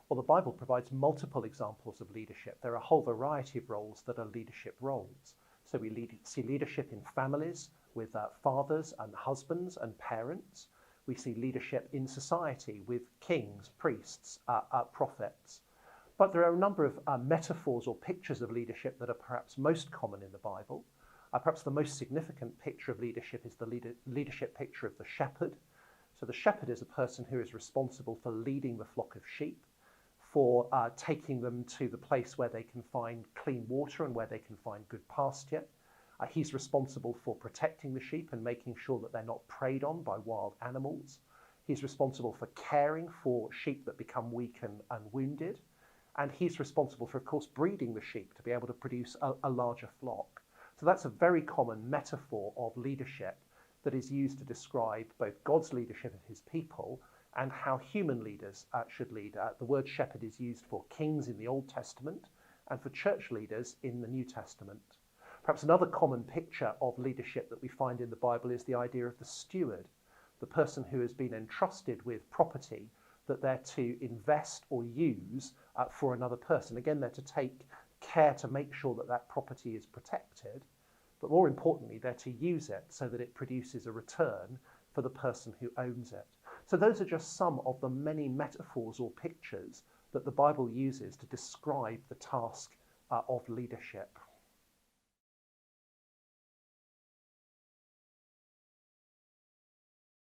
Well, the Bible provides multiple examples of leadership. There are a whole variety of roles that are leadership roles. So we see leadership in families with fathers and husbands and parents. We see leadership in society with kings, priests, prophets. But there are a number of metaphors or pictures of leadership that are perhaps most common in the Bible. Perhaps the most significant picture of leadership is the leadership picture of the shepherd. So the shepherd is a person who is responsible for leading the flock of sheep, for taking them to the place where they can find clean water and where they can find good pasture. He's responsible for protecting the sheep and making sure that they're not preyed on by wild animals. He's responsible for caring for sheep that become weak and wounded. And he's responsible for, of course, breeding the sheep to be able to produce a larger flock. So that's a very common metaphor of leadership that is used to describe both God's leadership of his people and how human leaders should lead. The word shepherd is used for kings in the Old Testament and for church leaders in the New Testament. Perhaps another common picture of leadership that we find in the Bible is the idea of the steward, the person who has been entrusted with property that they're to invest or use for another person. Again, they're to take care to make sure that that property is protected, but more importantly, they're to use it so that it produces a return for the person who owns it. So those are just some of the many metaphors or pictures that the Bible uses to describe the task of leadership.